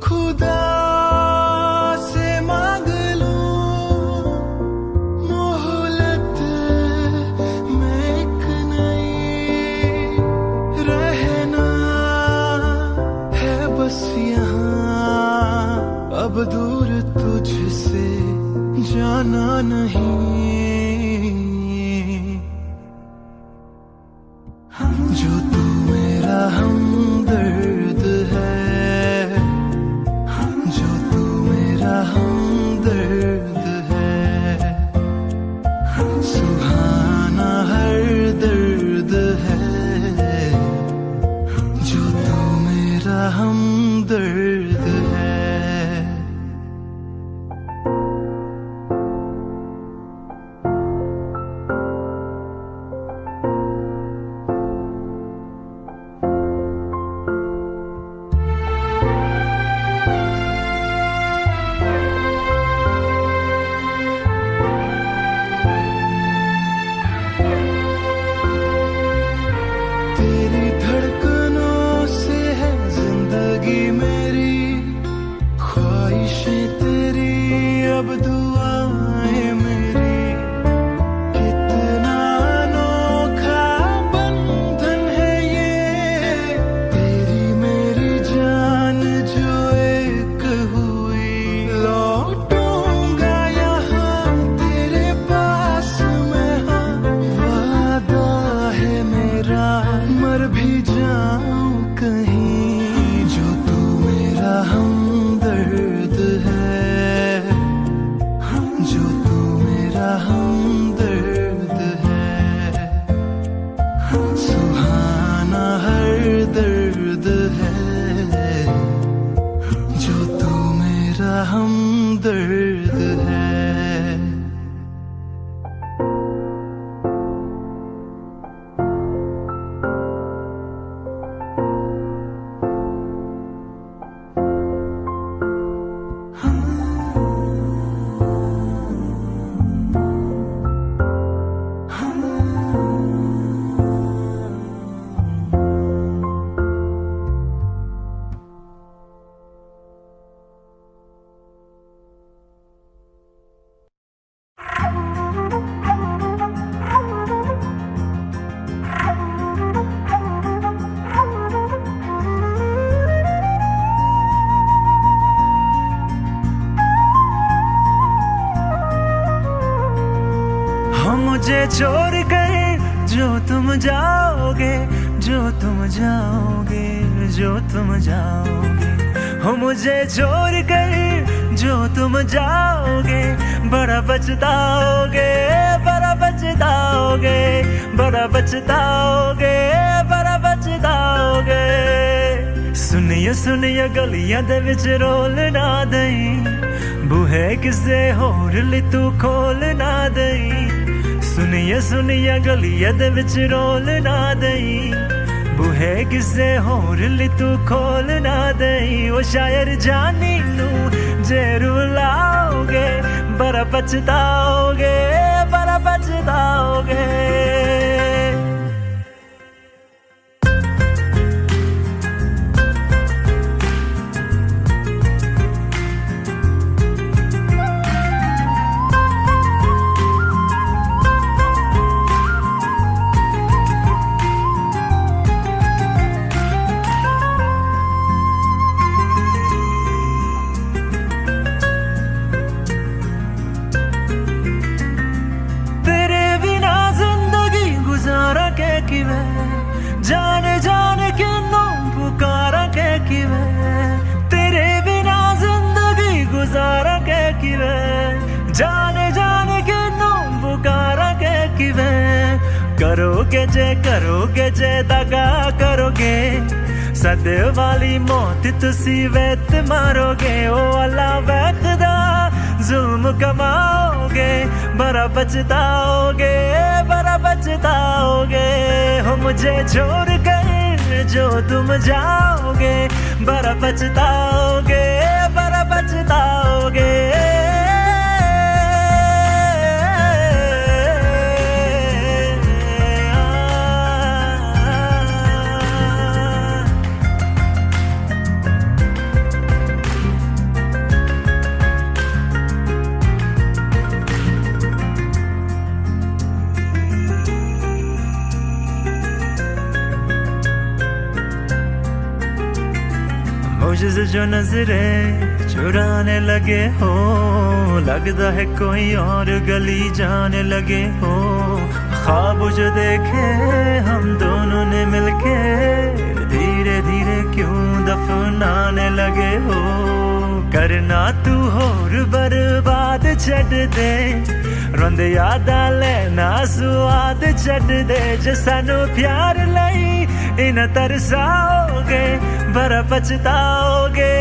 खुदा से मांग लूं मोहलत में एक नई, रहना है बस यहाँ अब दूर तुझसे जाना नहीं। जो तू मेरा हमदर्द है, जो तू मेरा हमदर्द है, सुहाना हर दर्द है, जो तू मेरा हमदर्द है। तेरी धड़कनों से है जिंदगी मेरी, ख्वाहिशें तेरी अब दुआएं मेरी। कितना अनोखा बंधन है ये, तेरी मेरी जान जो एक हुई। लौटूंगा यहाँ तेरे पास मैं, हाँ वादा है मेरा, मर भी जाऊं कहीं। जो तू मेरा हमदर्द है, जो तू मेरा हमदर्द है, सुहाना हर दर्द है, जो तू मेरा हमदर्द है। हो मुझे छोड़ कर जो तुम जाओगे, जो तुम जाओगे, जो तुम जाओगे। हो मुझे छोड़ कर जो तुम जाओगे, बड़ा पछताओगे, बड़ा पछताओगे, बड़ा पछताओगे, बड़ा पछताओगे। सुनिए सुनिए गलियां दे विच रोल ना दई, बूहे किसे होर ली तू खोल ना दई। सुनिए सुनिए गलियां दे विच रोल ना दई, बूहे किसे होर ली तू खोल ना दई। ओ शायर जानी नू जे रुलाओगे, बड़ा पछताओगे, बड़ा पछताओगे। जाने जाने किन्नों पुकारा के किवे, तेरे बिना जिंदगी गुजारा के किवे। जाने जाने किन्नों पुकारा के किवे, करोगे जे दगा करोगे, सदे वाली मौत तुसी वेत मारोगे। ओ अल्लाह वैखदा जुल्म कमाओगे, बड़ा पछताओगे, बड़ा पछताओगे। हो मुझे छोड़ कर जो तुम जाओगे, बड़ा पछताओगे, बड़ा पछताओगे। से जो नजरें चुराने लगे हो, लगता है कोई और गली जाने लगे हो। ख्वाब जो देखे हम दोनों ने मिलके, धीरे धीरे क्यों दफनाने लगे हो। करना तू होर बर्बाद छड़ दे, रोंद यादा लेना स्वाद छड़ दे। जे सानू प्यार लई इन तरसाओगे, बड़ा पछताओगे,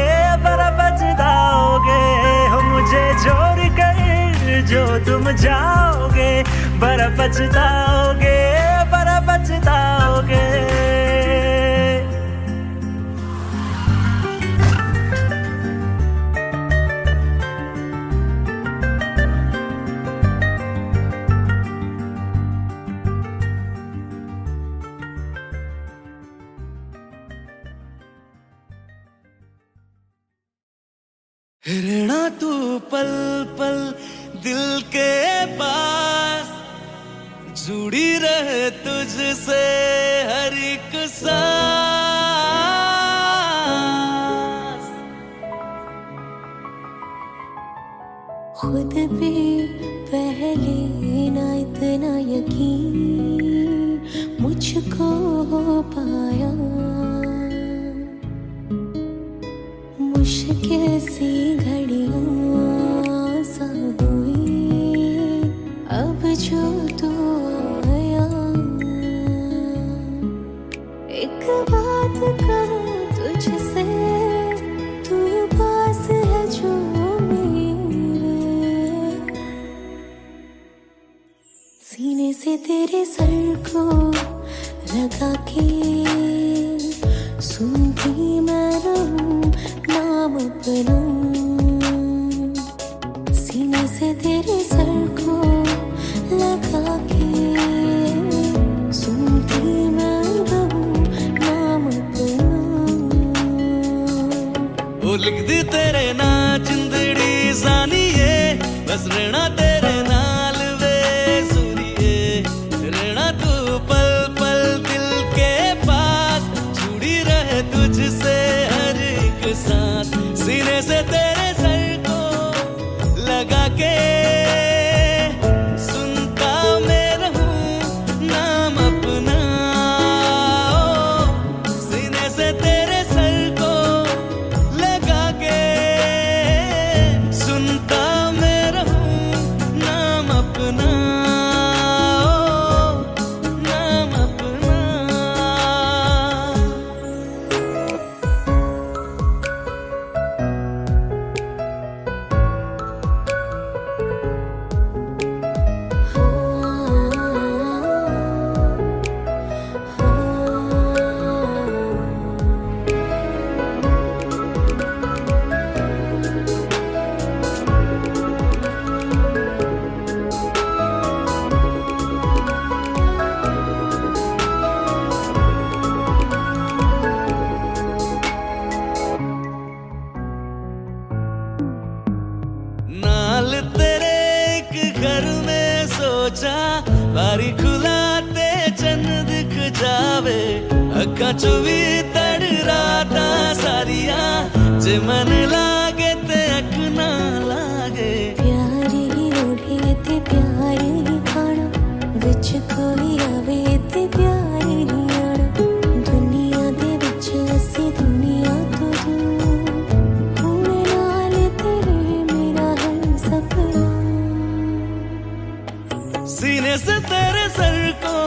बड़ा पछताओगे। हो मुझे छोड़ कर जो तुम जाओगे, बड़ा पछताओगे, बड़ा पछताओगे। रहना तू पल पल दिल के पास, जुड़ी रहे तुझसे हर एक सांस। खुद पे पहले ना इतना यकीन मुझको हो पाया, मुश्किल सी घड़ियां सा हुई अब जो तू आया। एक बात कहूं तुझसे, तू पास है जो मेरे, सीने से तेरे सर को लगा के सुनती मैं रहूं नाम अपना। सीने से तेरे सर को लगा के सुनती मैं रहूं नाम अपना। ओ लिख दी तेरे ना जिंदड़ी जानिए, बस रहना तेरे नाल वे सुनिए। रहना तू पल पल दिल के पास, जुड़ी रहे तुझसे हर एक सांस। सीने से तेरे सर को लगा के सुनता मैं रहूं नाम अपना। सीने से तेरे सर को लगा के सुनता मैं रहूं नाम अपना, नाम अपना। नाल तेरे एक घर में सोचा, बारी खुलाते चन्न दिख जावे। अखा चो भी तड़ राता सारिया, जे मन लागे ते अख ना लागे। प्यार ही ओढ़े ते प्यार ही खाना, विच कोई आवे ते प्यार ही आना। दुनिया दे विच असी दुनिया तो दूर, हुण नाल तेरे मेरा है सपना। सीने से तेरे सर को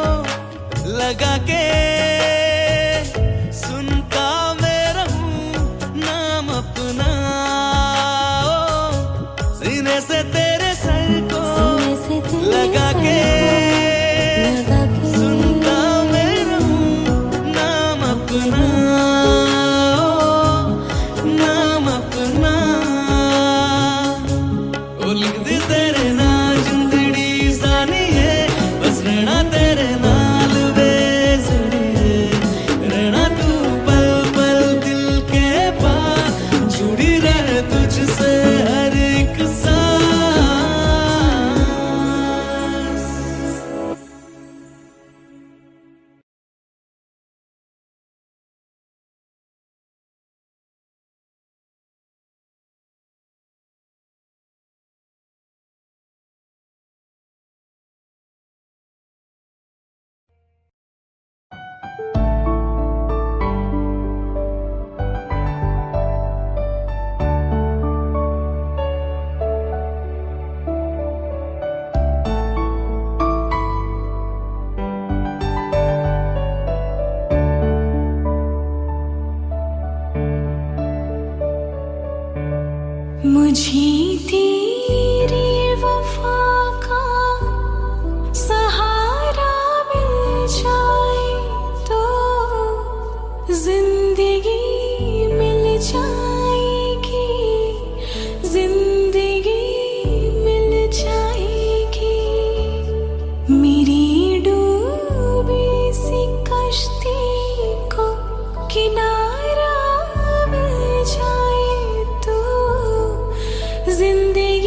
लगा के सुनता मैं रहूं नाम अपना। सीने से तेरे सर को लगा के सुनता मैं रहूं नाम अपना, नाम अपना। ओ लिख दी तेरे नाल जिंदड़ी जानिए, बस रहना तेरे नाल वे मुझे तेरी वफा का सहारा मिल जाए तो जिंदगी मिल जाएगी, जिंदगी मिल जाएगी। मेरी डूबी सी कश्ती को किनारा मिल जाए तो जिंदगी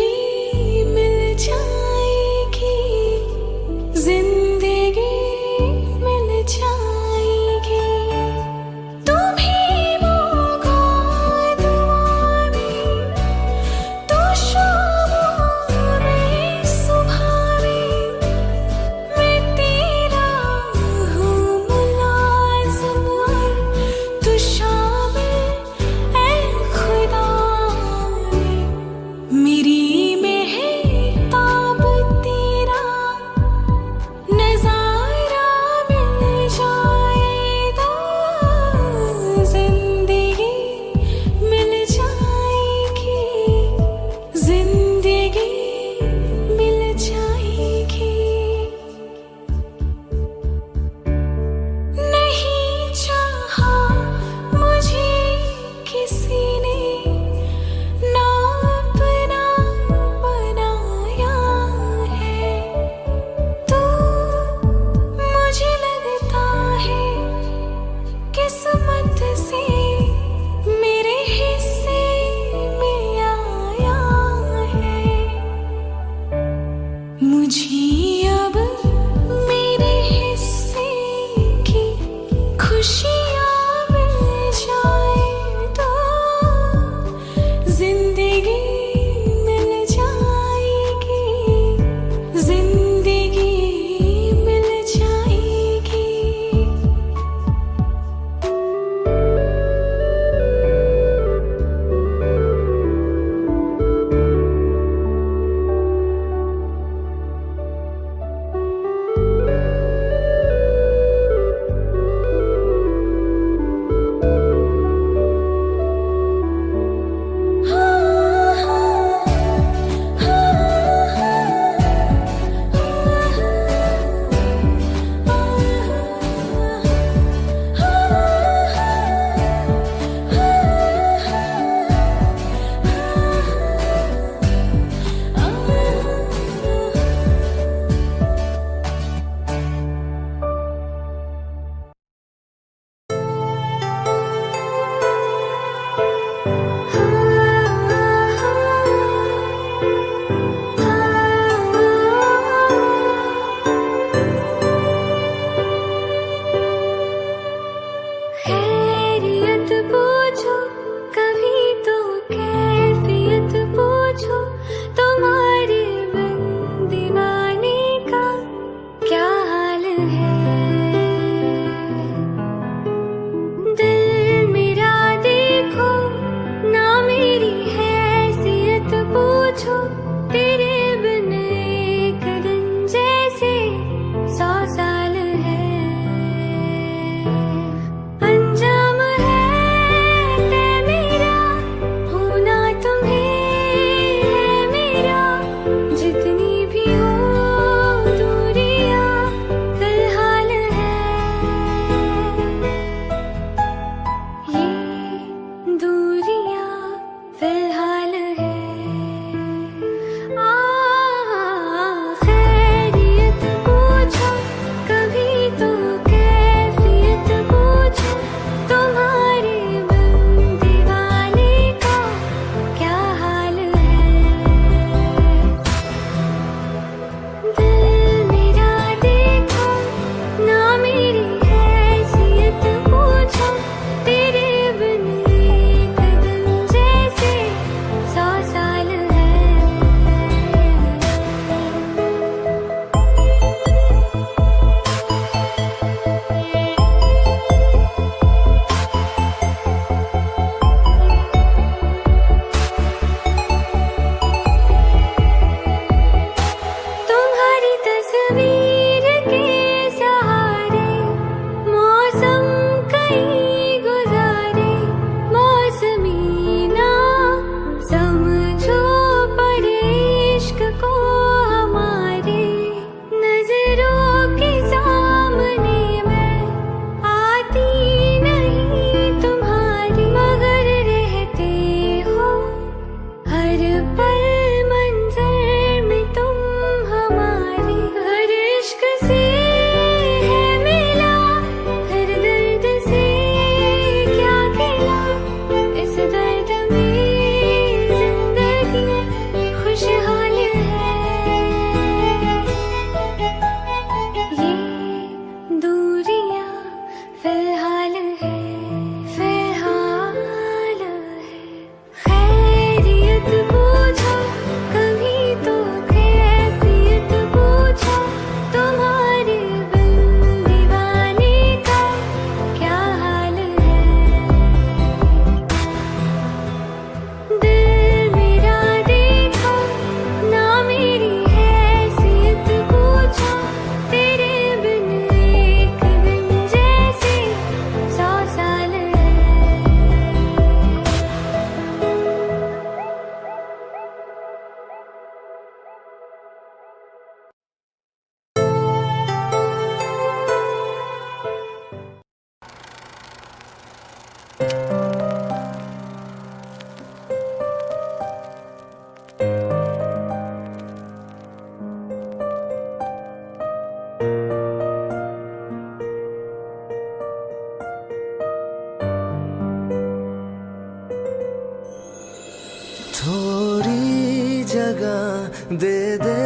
थोड़ी जगह दे दे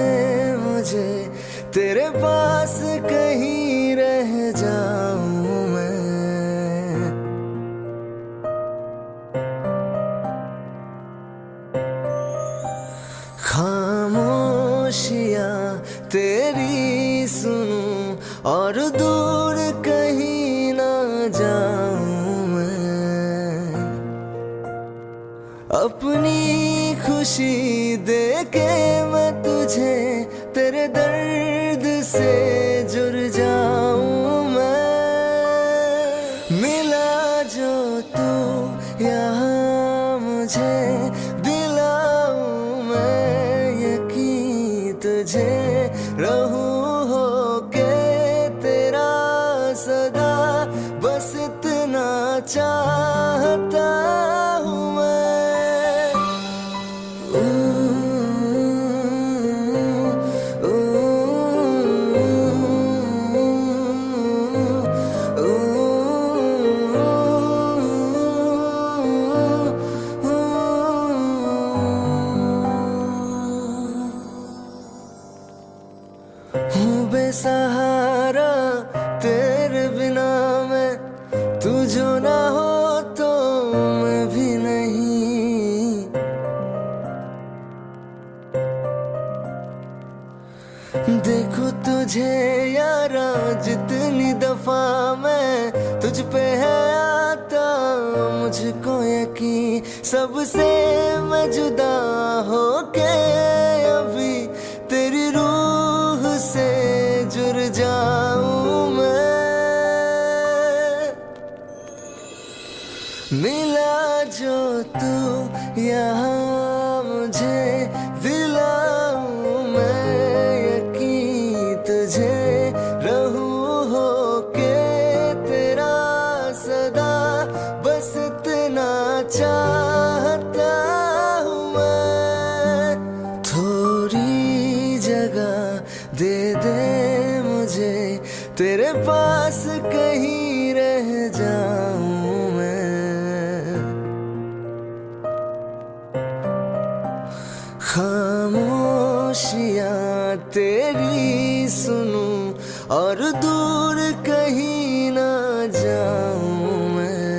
मुझे, तेरे पास कहीं रह जाऊं मैं। खामोशियां तेरी सुनूं और दूर कहीं ना जाऊं मैं। अपनी खुशी दे के मैं तुझे तेरे दर्द से जुड़ जाऊं मैं। मिला जो तू यहाँ मुझे, दिलाऊं मैं यकीन तुझे। रहूं होके तेरा सदा, बस इतना चाहता हूँ मैं। हूँ बेसहारा तेरे बिना मैं, तू जो ना हो तो मैं भी नहीं। देखो तुझे यारा जितनी दफा मैं तुझ पे है आता, मुझको यकीन सबसे मैं जुदा होके अभी तेरी रूह से जुड़ जाऊं मैं। मिला जो तू यहाँ मुझे, दिलाऊं मैं यकीन तुझे। रहूं होके तेरा सदा, बस इतना चाहता हूँ मैं। थोड़ी जगह दे दे मुझे, तेरे पास कहीं रह जाऊं मैं। खामोशियां तेरी सुनूं और दूर कहीं ना जाऊं मैं।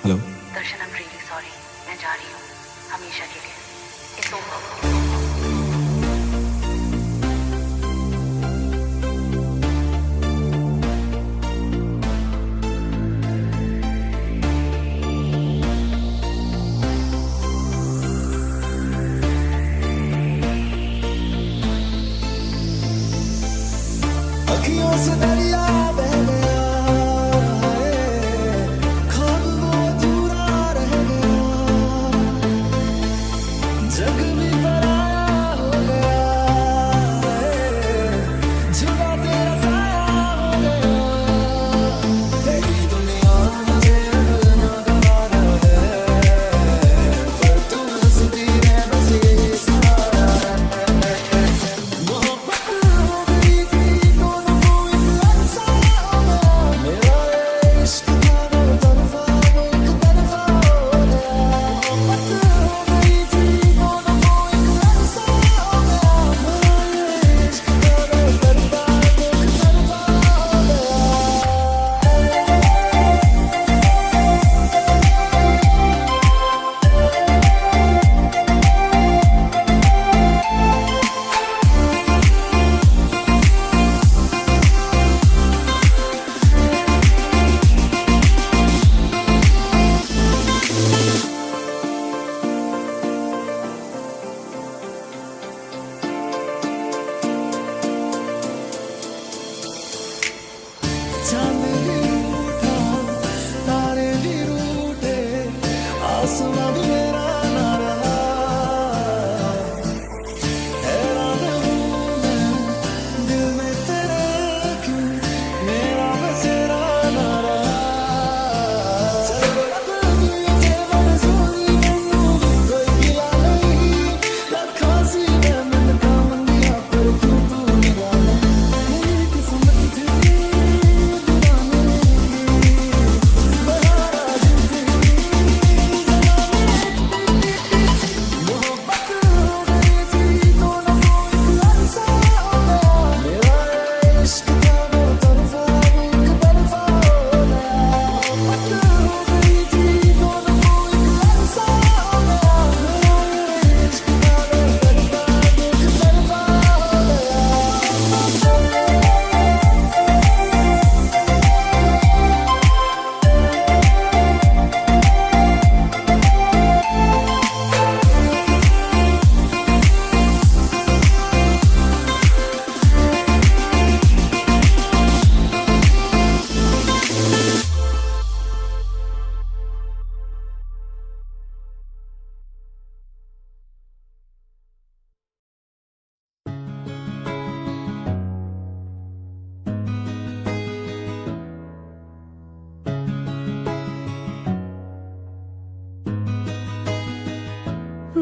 Hello Darshan, I am really sorry, मैं जा रही हूँ हमेशा के लिए। It's over. अखियों से दरिया बह गया, ख्वाब वो अधूरा रह गया। जग भी पराया हो गया, जुदा तेरा साया हो गया। तेरी दुनिया मुझे ना गवारा है, पर तू हंसती है बस यही सहारा है। मोहब्बत हो गई थी दोनों को इतना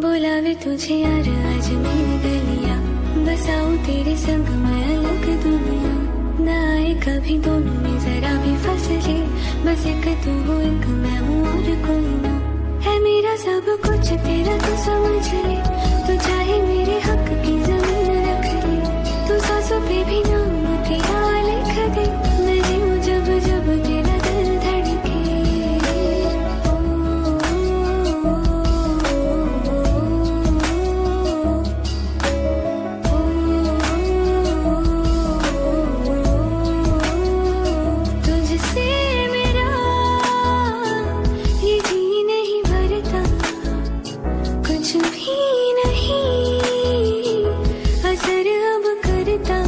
बुलावे तुझे यार आज मेरी गलियां, बसाऊं तेरे संग मैं अलग दुनिया। न आए कभी दोनों में जरा भी फसले, बस एक तू हो एक मैं हूँ और कोई ना। है मेरा सब कुछ तेरा तू समझ ले, तू चाहे मेरे हक की जमीन रख ले। तू सांसों पे भी नाम तेरा लिख दे, मैं जीऊं जब जब तेरा दिल धड़के। तुझसे मेरा ये जी नहीं भरता, कुछ भी नहीं असर अब करता।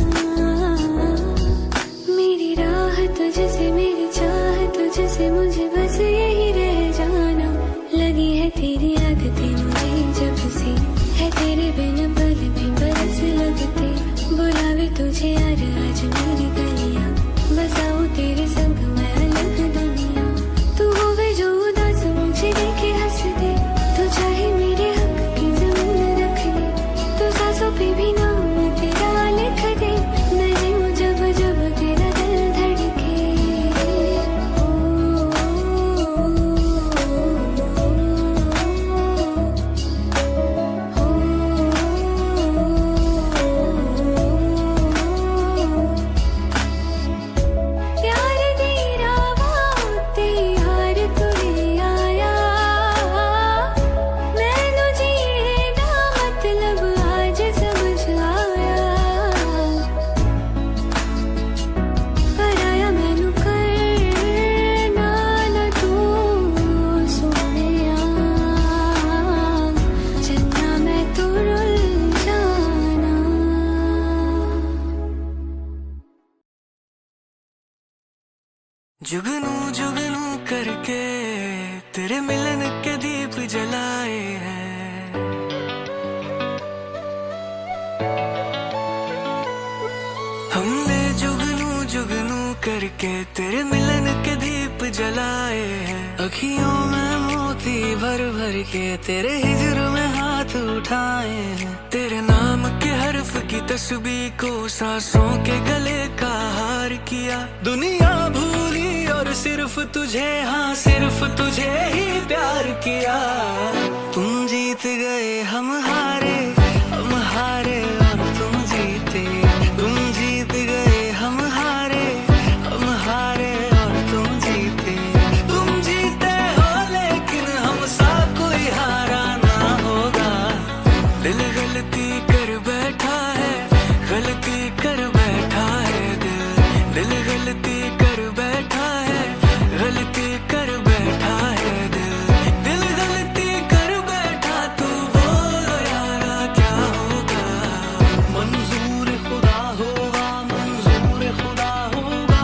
मेरी राह तुझसे, मेरी चाह तुझसे, मुझे बस यही रह जाना। लगी है तेरी आदतें मुझे जब से, है तेरे बिन पल भी बरस लगते। बुलावे तुझे यार आज मेरी गलियां, बसाऊं तेरे संग मैं अलग दुनिया। तू होवे जो उदास मुझे देखे हंस दे, तू चाहे मेरे हक की जमीन रख ले। तू सांसों पे भी नाम तेरा लिख दे, मैं जीऊं जब जब तेरा दिल धड़के। प्यार दी राहों ते हार तुरे आया, मैनू जीने दा मतलब आज समझ आया। पर आया मैनू करना ना तू सोहणिया, चन्ना मैं तू रुल जाना। जुगनू जुगनू करके तेरे मिलन के दीप जलाए हैं। हमने जुगनू जुगनू करके तेरे मिलन के दीप जलाए हैं। अखियों में मोती भर भर के तेरे हिजर में हाथ उठाए हैं। तेरे नाम के हर्फ की तस्बीह को सांसों के गले का हार किया। दुनिया भूली और सिर्फ तुझे, हाँ सिर्फ तुझे ही प्यार किया। तुम जीत गए हम हारे और तुम जीते। तुम जीत गए हम हारे और तुम जीते। तुम जीते हो लेकिन हमसा कोई हारा ना होगा। दिल गलती कर बैठा है, गलती कर बैठा है दिल। दिल गलती कर बैठा है, गलती कर बैठा है दिल। दिल गलती कर बैठा, तू बोलो यारा क्या होगा। मंजूर खुदा होगा, मंजूर खुदा होगा।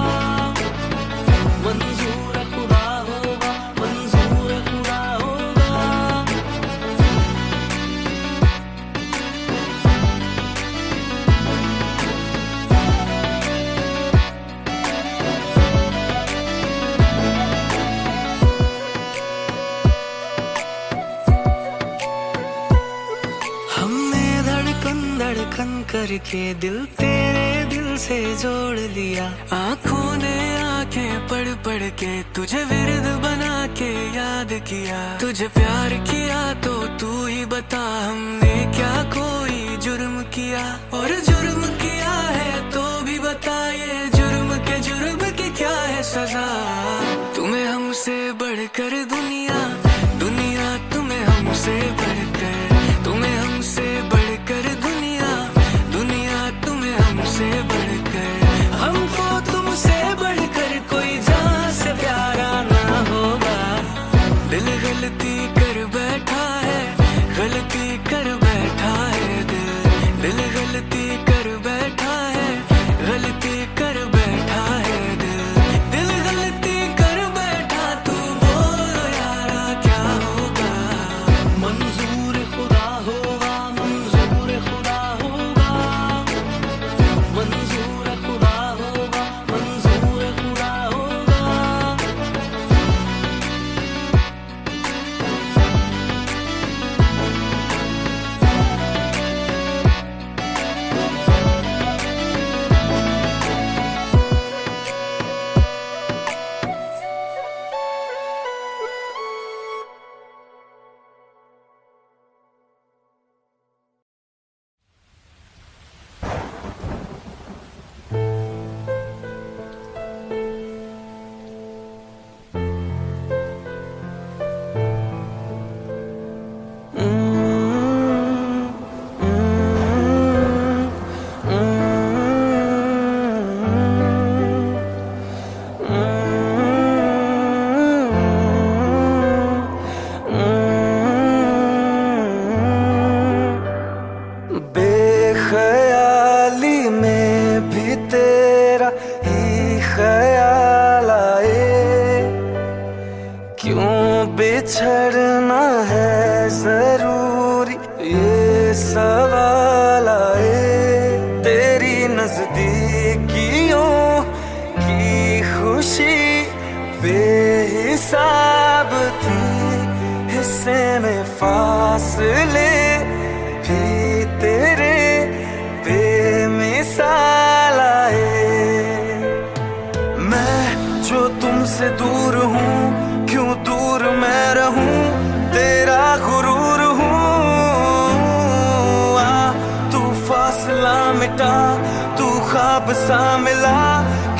मंजूर खुदा होगा, मंजूर खुदा होगा। हमने धड़कन धड़कन करके दिल तेरे दिल से जोड़ लिया। आंखों ने आंखें पढ़ पढ़ के तुझे विरद बना के याद किया। तुझे प्यार किया तो तू ही बता, हमने क्या कोई जुर्म किया। और जुर्म किया है तो भी बता, ये जुर्म की क्या है सजा। तुम्हें हमसे बढ़कर दुनिया, दुनिया तुम्हें हमसे बढ़कर। तुम्हें हमसे बढ़कर दुनिया, दुनिया तुम्हें हमसे बढ़कर। हमको तुमसे बढ़कर कोई जान से प्यारा ना होगा। दिल गलती कर बैठा है, गलती कर बैठा है दिल। दिल गलती कर बैठा है, गलती कर बैठा है दिल। दिल गलती कर बैठा, तू बोलो यारा क्या होगा। मंजूर खुदा होगा, मंजूर खुदा होगा। मंजूर खुदा होगा, मंजूर खुदा होगा। ख्याली में भी तेरा ही ख्याल आए, क्यों बिछड़ना है जरूरी ये सवाल आए। तेरी नजदीकियों की खुशी बेहिसाब थी, हिस्से में फासले भी तेरे बेमिसाल आए। मैं जो तुमसे दूर हूँ, क्यों दूर मैं रहूं, तेरा गुरूर हूँ। आ तू फासला मिटा, तू ख्वाब सा मिला,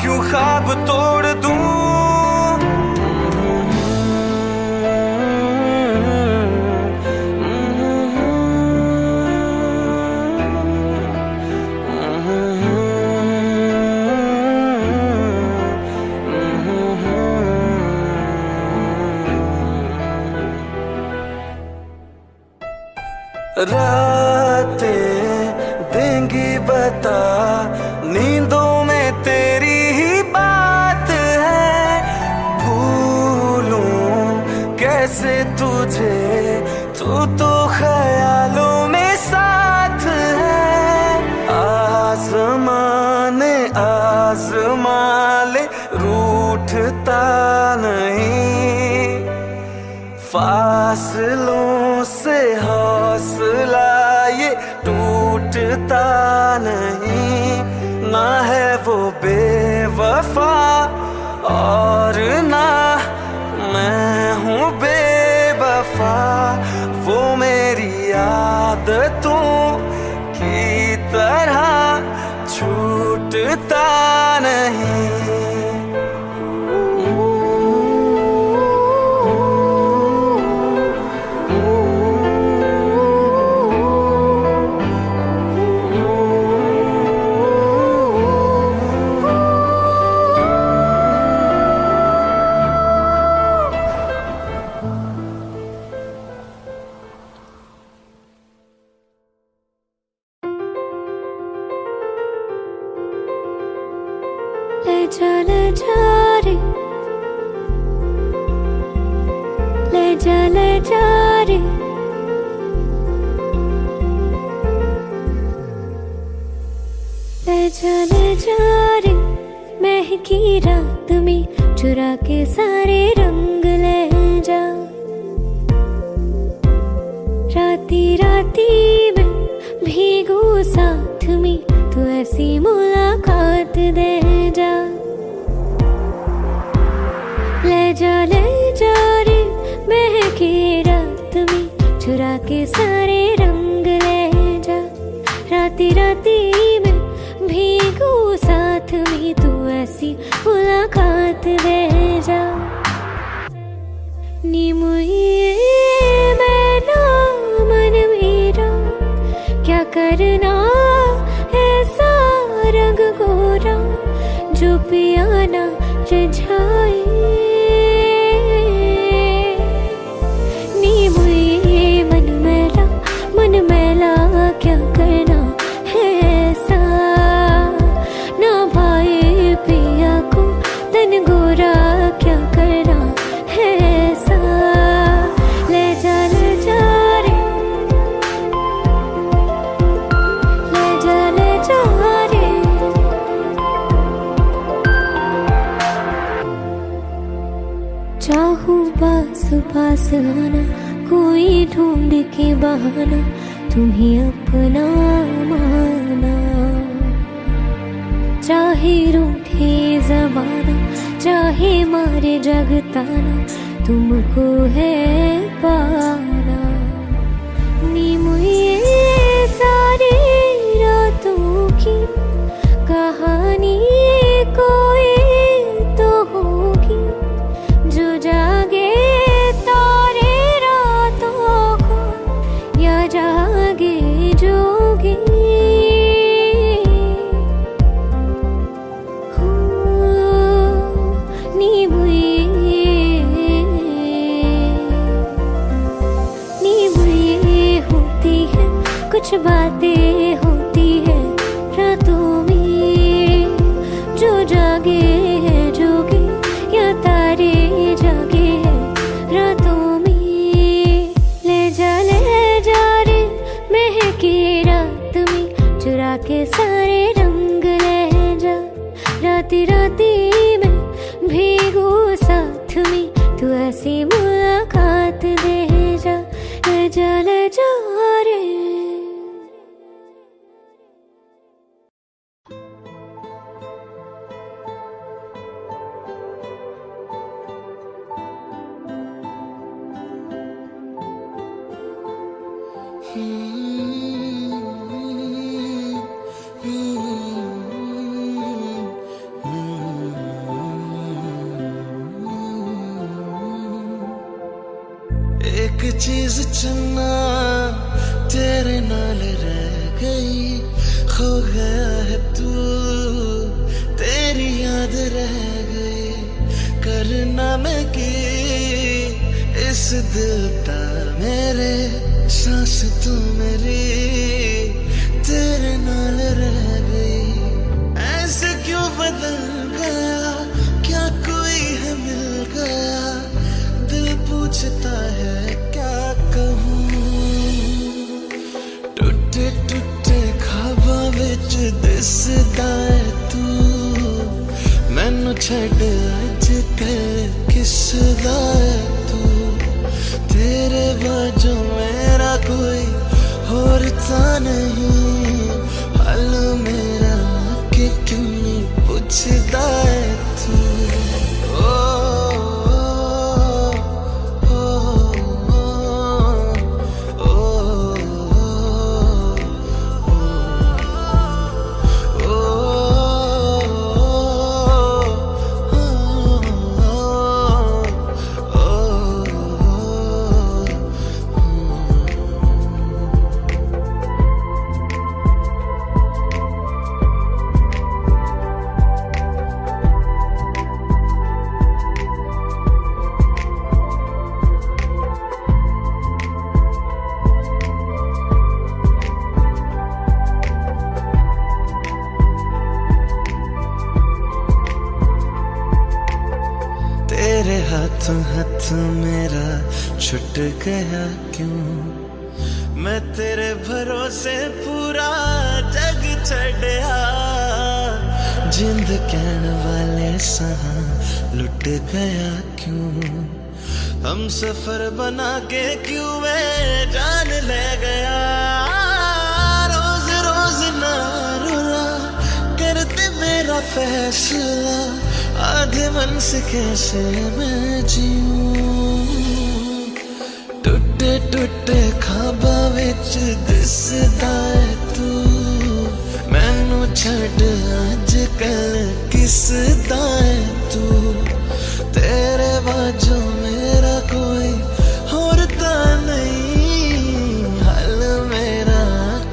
क्यों ख्वाब तोड़ दूं। रातें देंगी बता, नींदों में तेरी ही बात है। भूलूं कैसे तुझे, तू तो ख्यालों में साथ है। आज़माने आज़मा ले, रूठता नहीं, फासलों से हौसला ये टूटता नहीं। ना है वो बेवफा और ना मैं हूँ बेवफा, वो मेरी आदतों की तरह छूटता नहीं। ले जा रे, ले जा रे। ले जा रे, महकी रात में चुरा के सारे रंग ले जा। राती राती में भीगू साथ में, तू ऐसी मुलाकात दे जा। ले जा रे, महके रात में चुरा के सारे रंग ले जा। राती राती में भीगू साथ में, तू ऐसी मुलाकात दे जा। नी मुझे मैना मन मेरा, क्या करना ऐसा रंग गोरा, जो पियाना रिझाए। नी मुझे मन मैला क्या करना है ऐसा, ना भाई पिया को तन गोरा क्या करना है ऐसा। ले जा रे, ले जा रे। चाहूं पास आना, कोई ढूंढ के बहाना, तुम्हें अपना माना। चाहे रूठे ज़माना, चाहे मारे जगताना, तुमको है पाना। नी मुझे सारी रातों की कहानी कोई तो होगी, जो जागे तारे रातों को, या जागे जोगी। नी मुझे होती है चुरा के सारे रंग ले जा, राती राती में भीगू साथ में, तू ऐसी मुलाकात दे जा, ले जा ले जा रे। एक चीज चुनना तेरे नाल रह गई, खो गया है तू, तेरी याद रह गई, करना मैं की इस दिल का मेरे, सांस तू मेरी तेरे नाल रह गई। ऐसे क्यों बदल गया, क्या कोई है मिल गया, दिल पूछता है क्या कहूँ। टूटे टूटे ख्वाबां विच दिसदा है तू, मैनू छड्ड अजकल किसदा है तू, तेरे बाजू मेरा कोई होर ता नहीं, हाल मेरा कि क्यों नहीं पुछदा है तू। तेरे हाथों हाथ मेरा छुट गया क्यों, मैं तेरे भरोसे पूरा जग छड़या, जिंद कहन वाले सहा लुट गया क्यों, हम सफर बना के क्यों वे जान ले गया। रोज रोज ना रुला करते मेरा फैसला, आधे मन से कैसे मैं जीऊं। टूटे टूटे ख्वाबां विच दिसदा है तू, मैनू छड्ड अजकल किसदा है तू, तेरे बाजू मेरा कोई होर ता नहीं, हाल मेरा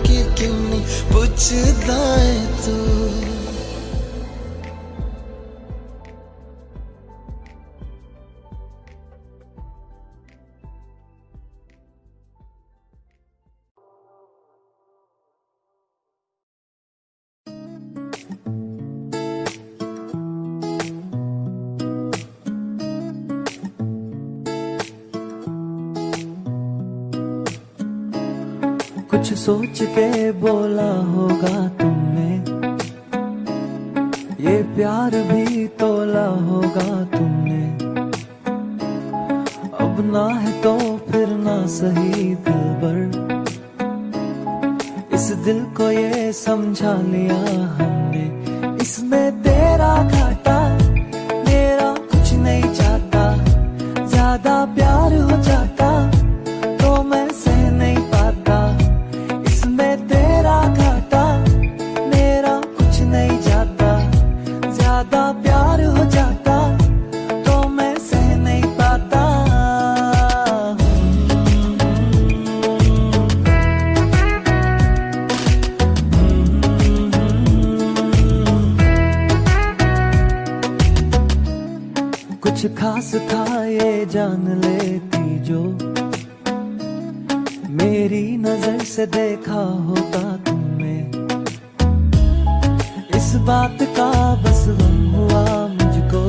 कि क्यों नहीं पुछदा है तू। कुछ सोच के बोला होगा तुमने, ये प्यार भी तोला होगा तुमने, अब ना है तो फिर ना सही दिलबर, इस दिल को ये समझा लिया हमने, इसमें तेरा घाटा मेरा कुछ नहीं जाता, ज्यादा प्यार हो जाता तो मैं सह नहीं पाता, इसमें तेरा घाटा मेरा कुछ नहीं जाता, ज्यादा प्यार हो जाता तो मैं सह नहीं पाता। कुछ खास था ये जान लेती जो, मेरी नजर से देखा होता तुमने, इस बात का बस गम हुआ मुझको,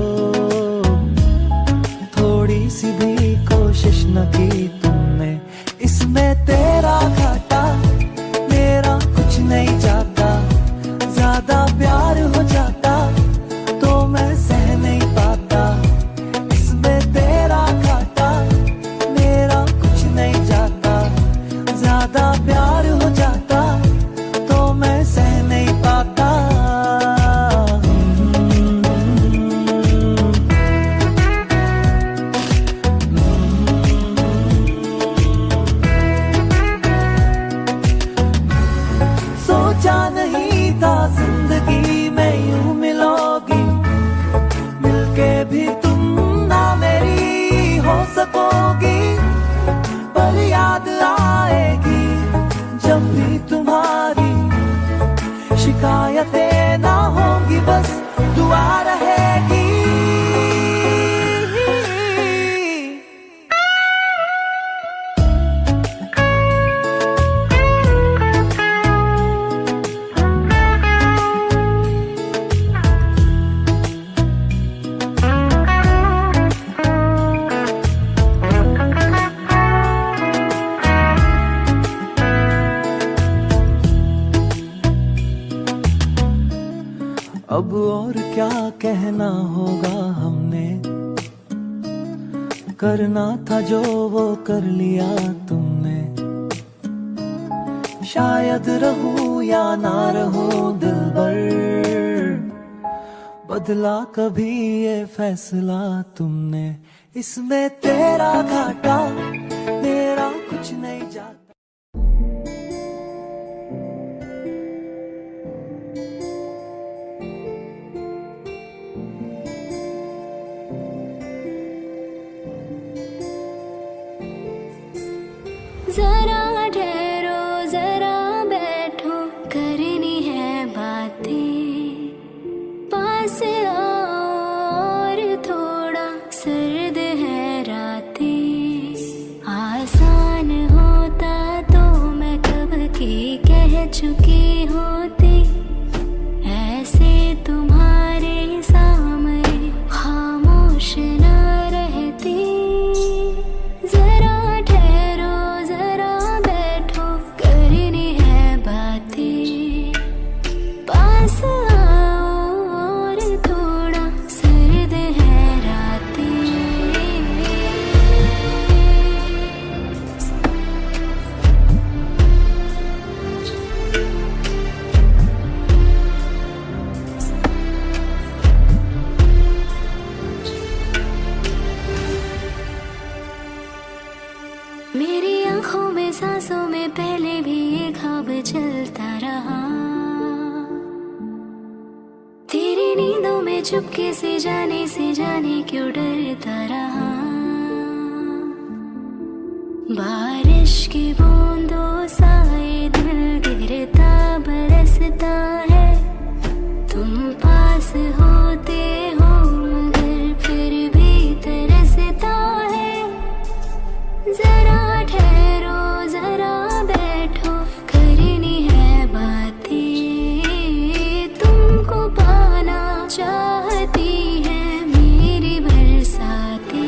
थोड़ी सी भी कोशिश न की तुमने, इसमें तेरा घाटा मेरा कुछ नहीं जाता, ज्यादा प्यार हो जाता तो मैं सह नहीं पाता, इसमें तेरा घाटा मेरा कुछ नहीं जाता। ज्यादा प्यार हो जाता तो मैं सह नहीं पाता। सोचा नहीं था जिंदगी में यूं मिलोगी, मिलके भी तुम ना मेरी हो सकोगी। पर याद आएगी जब भी तुम्हारी, शिकायतें ना होंगी बस दुआ रहेगी। अब और क्या कहना होगा, हमने करना था जो वो कर लिया तुमने। शायद रहूं या ना रहूं दिलबर, बदला कभी ये फैसला तुमने। इसमें तेरा घाटा मेरा कुछ नहीं जाता। जरा ठहरो जरा बैठो करनी है बातें, पास आओ और थोड़ा सर्द है रातें। आसान होता तो मैं कब की कह चुकी होती, ऐसे तुम्हारे सामने खामोश ना रहती। जरा पास आओ और थोड़ा सर्द है रातें। मेरी आंखों में सांसों में पहले भी ये ख्वाब चलता रहा, तेरी नींदों में चुपके से जाने क्यों डरता रहा। बारिश की बूंदों सा ये दिल गिरता बरसता है, तुम पास होते हो मगर फिर भी तरसता है। जरा ठहरो जरा बैठो करनी है बातें, तुमको पाना चाहती है मेरी बरसातें।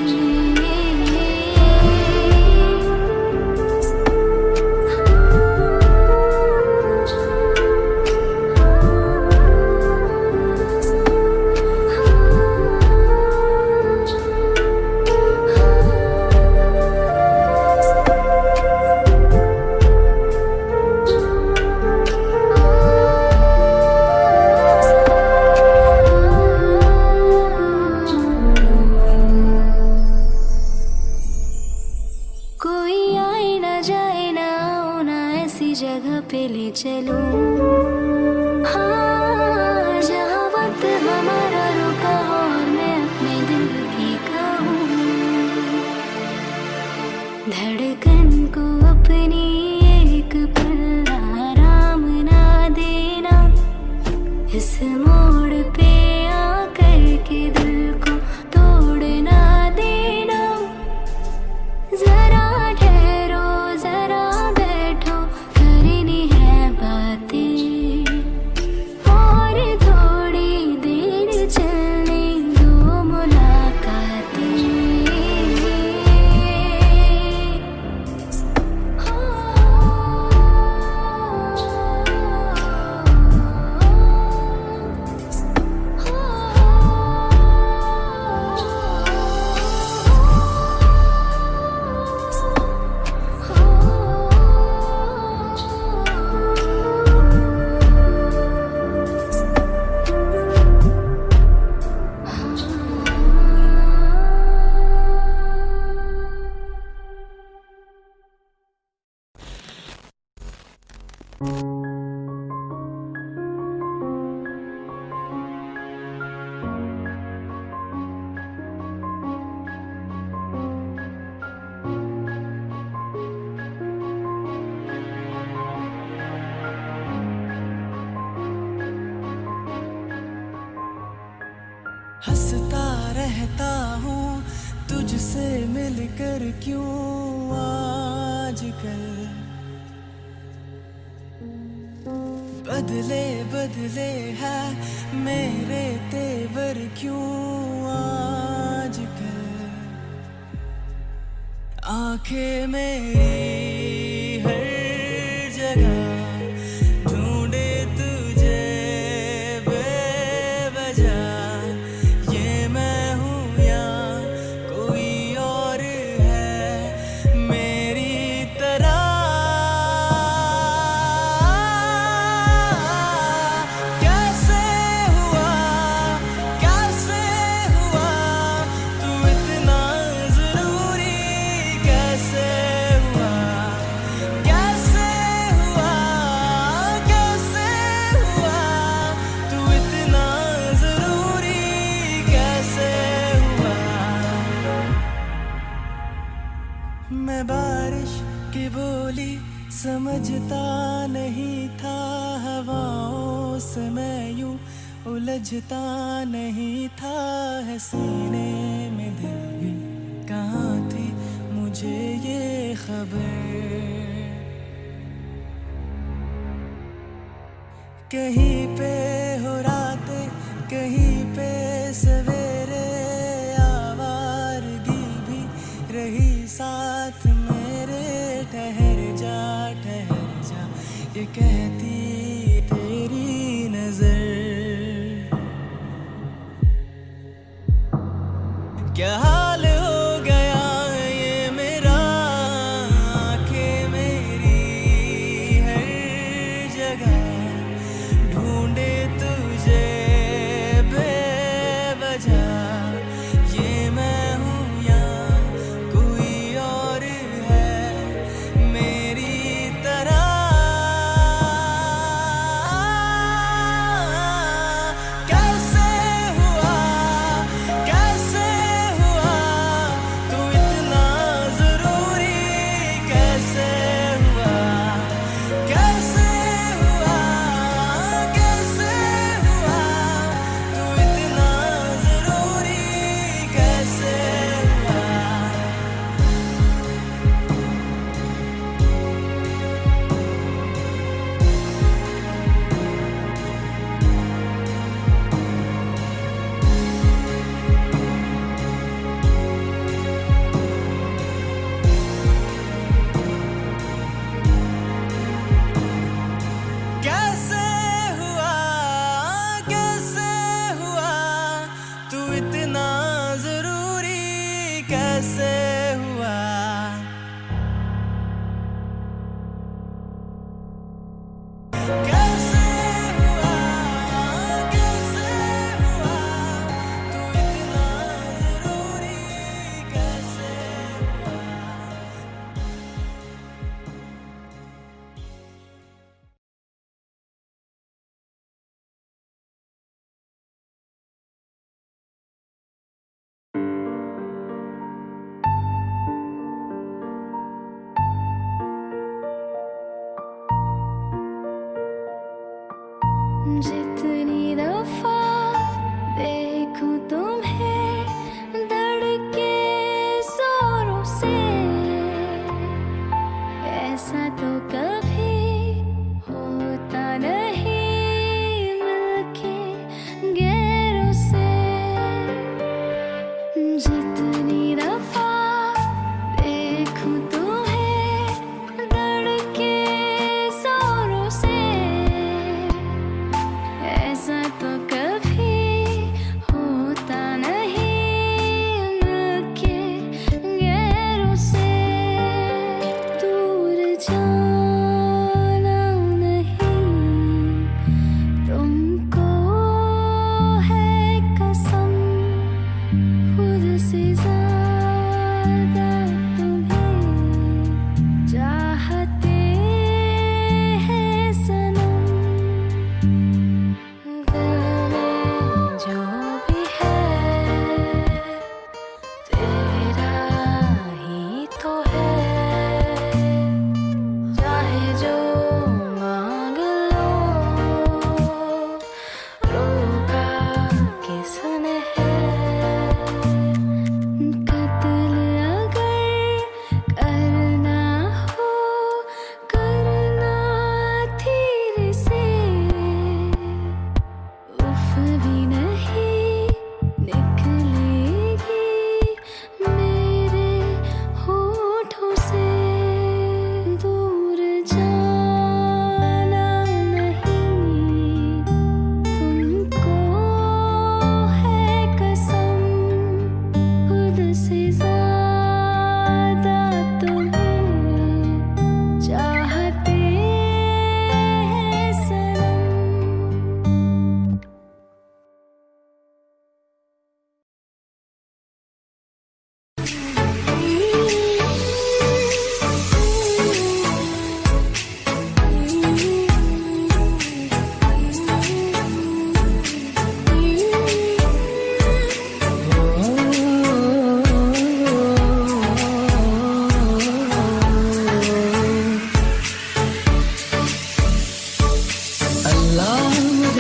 जगह पे ले चलो, हाँ जहाँ वक्त हमारा रुका हो और मैं अपने दिल की कहूँ। धड़कन को अपनी एक पल आराम ना देना, इस मोड़ पे आकर के दिल को तोड़ ना देना। जरा ठहरो जरा बैठो करनी है बातें, और थोड़ी देर चलने दो मुलाकातें। हंसता रहता हूँ तुझसे मिलकर क्यों आजकल। बदले बदले है मेरे तेवर क्यों आजकल। आंखें मेरी हर जगह ढूंढे तुझे बेवजह। ये मैं हूँ या कोई और है मेरी तरह। कैसे हुआ तू इतना जरूरी। कैसे हुआ तू इतना जरूरी। कैसे हुआ। मैं बारिश की बोली समझता नहीं था। हवाओं से मैं यूं उलझता नहीं था। है सीने में दिल भी कहाँ थी मुझे ये खबर। कहीं पे हो रातें कहीं पे सवेरे। आवारगी भी रही साथ मेरे। ठहर जा ये कहती तेरी नजर। क्या हाल हो गया ये मेरा। आंखें मेरी हर जगह ढूंढे तुझे बेवजह। ये मैं हूँ या कोई और है मेरी तरह। कैसे हुआ तू इतना जरूरी। कैसे हुआ तू इतना जरूरी। कैसे हुआ। कैसे हुआ तू इतना जरूरी। कैसे हुआ। कैसे हुआ तू इतना जरूरी। कैसे हुआ। जितनी दफा देखूं तुम्हें धड़के जोरों से। ऐसा तो कभी होता नहीं मिलके गैरों से। जितनी दफा देखूं तुम्हें धड़के जोरों से। ऐसा तो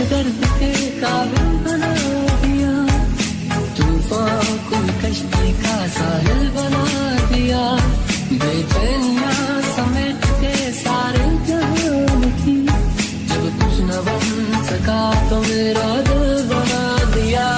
मुझे दर्द के काबिल बना दिया, तूफान को कश्ती का साहिल बना दिया, बेचैनियां समेट के सारे जहान की, जब कुछ न बन सका तो मेरा दिल बना दिया।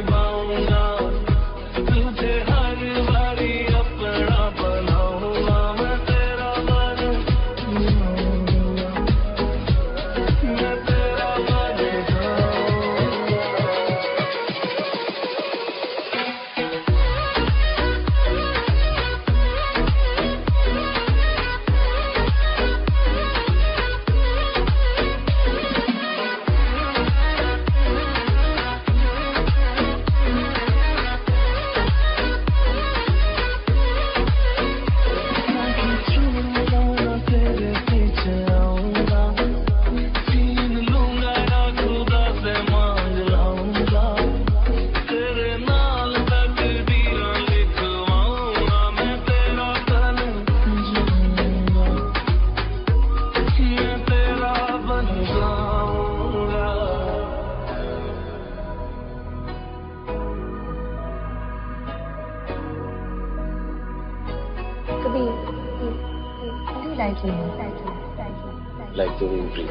Bye. Like the wind breeze.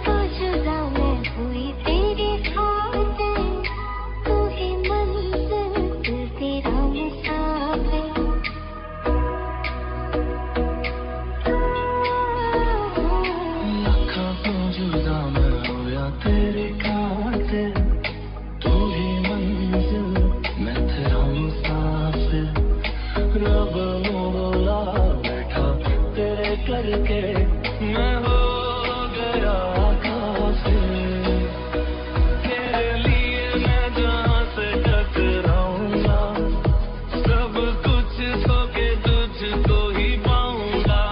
तो जुदा मैं हुई तेरी खातिर, तू ही मंजिल तेरा मुसाफिर। लाखों तो जुदा मैं हुआ तेरी खातिर, तू ही मंजिल मैं तेरा मुसाफिर। रब बोला बैठा तेरे करके मैं हो गया काफिर। तेरे लिए मैं जहाँ से टकराऊंगा, सब कुछ खो के तुझको ही पाऊंगा।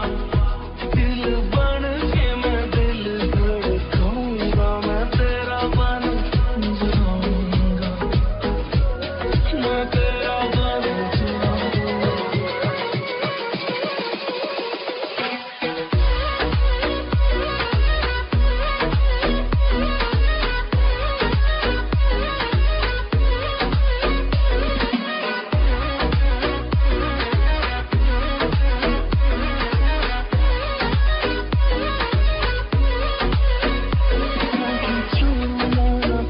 दिल बन के मैं दिल धड़काऊंगा, मैं तेरा बन जाऊंगा, मैं तेरा बन जाऊंगा।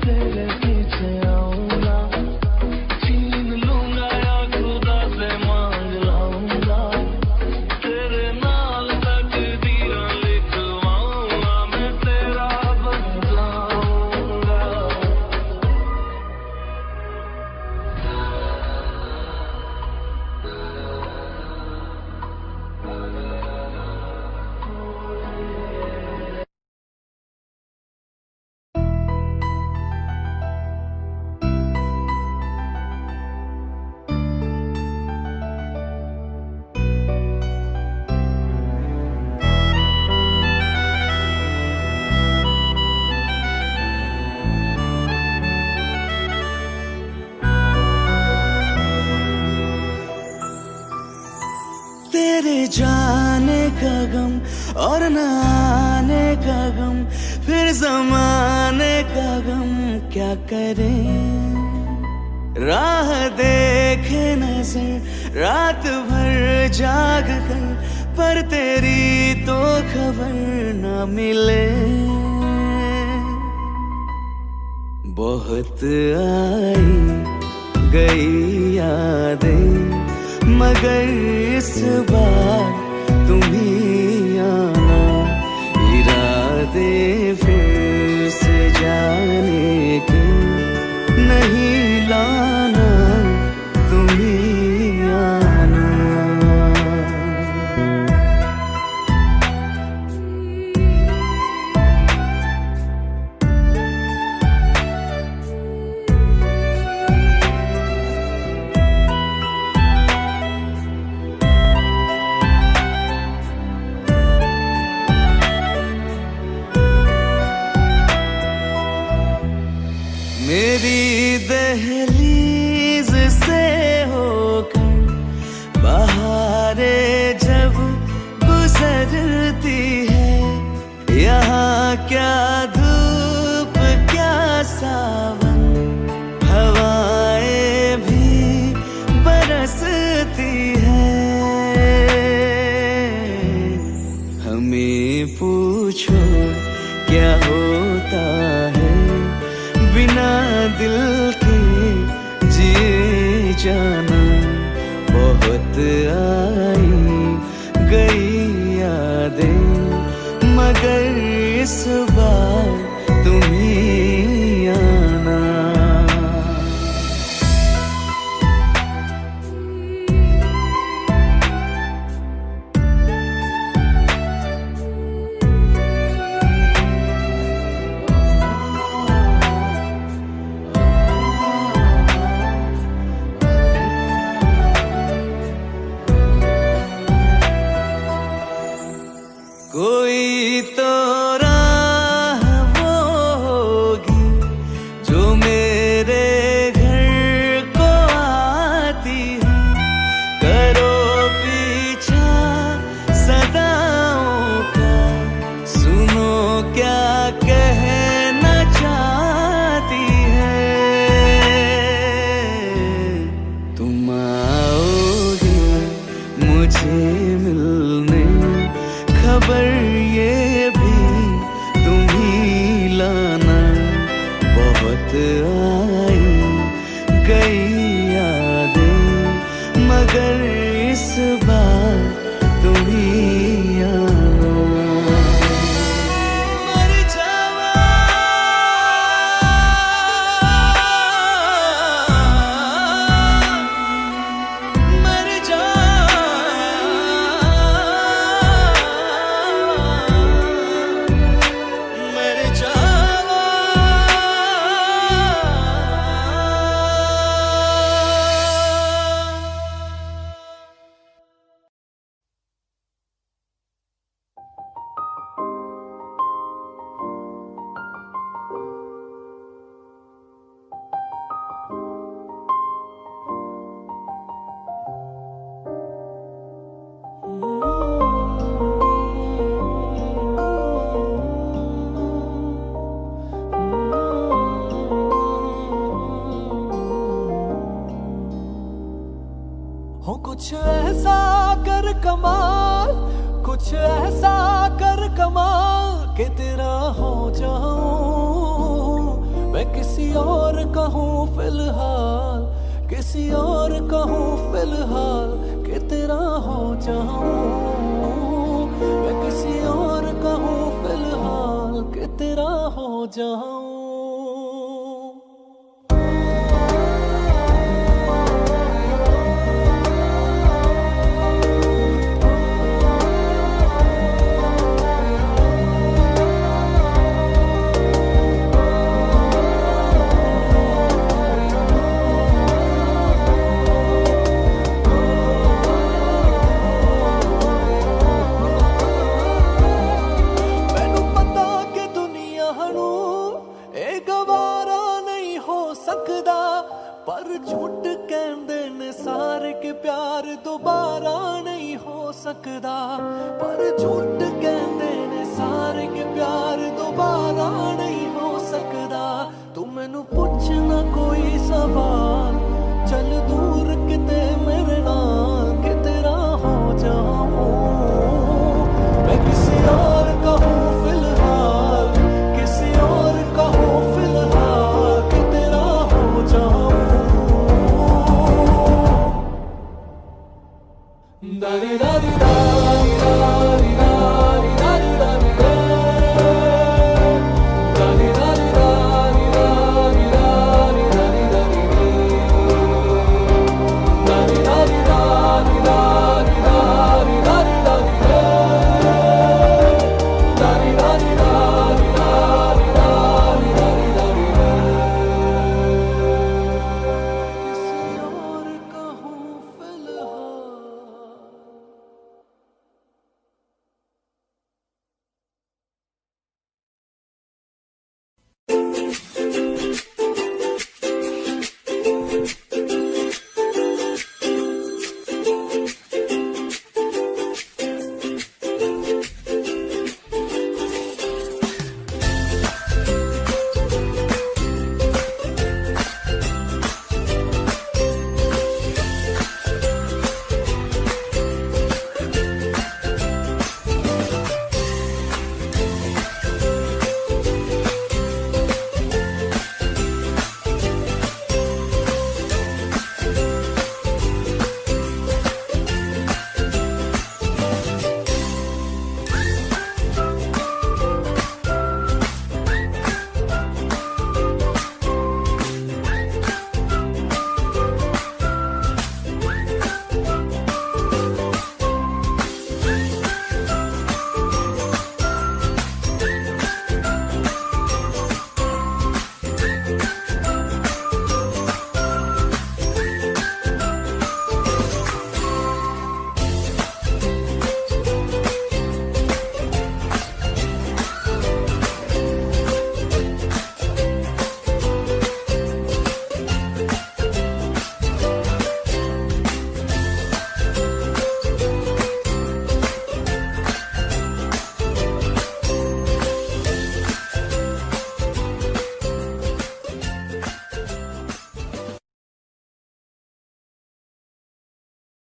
तेरे पीछे आऊंगा, छीन लूंगा या खुदा से मांग लाऊंगा। तेरे नाल तकदीरें लिखवाऊंगा, मैं तेरा बन जाऊंगा। तेरे जाने का गम और न आने का गम, फिर जमाने का गम क्या करें। राह देखे नजर रात भर जाग कर, पर तेरी तो खबर न मिले। बहुत आई गई यादें, मगर इस बार तुम ही आना। इरादे फिर से जाने के नहीं लाना, तुम ही आना। मेरी दहलीज से होकर बहारें जब गुजरती है, यहाँ क्या धूप क्या सावन, हवाएं भी बरसती है। हमें पूछो क्या होता है बिना दिल के जिए जाना। बहुत आई गई यादें, मगर इस बार तुम ही आना। कोई तो राह वो होगी जो मेरे घर को आती है। करो पीछा सदाओं का, सुनो क्या कहना चाहती है। तुम कुछ ऐसा कर कमाल के तेरा हो जाऊं मैं किसी और कहूँ फिलहाल किसी और कहूँ फिलहाल के तेरा हो जाऊं मैं किसी और कहूँ फिलहाल के तेरा हो जाऊं पर झूठ कहंदे ने सारे के प्यार दोबारा नहीं हो सकदा पर झूठ कहंदे ने सारे के प्यार दोबारा नहीं हो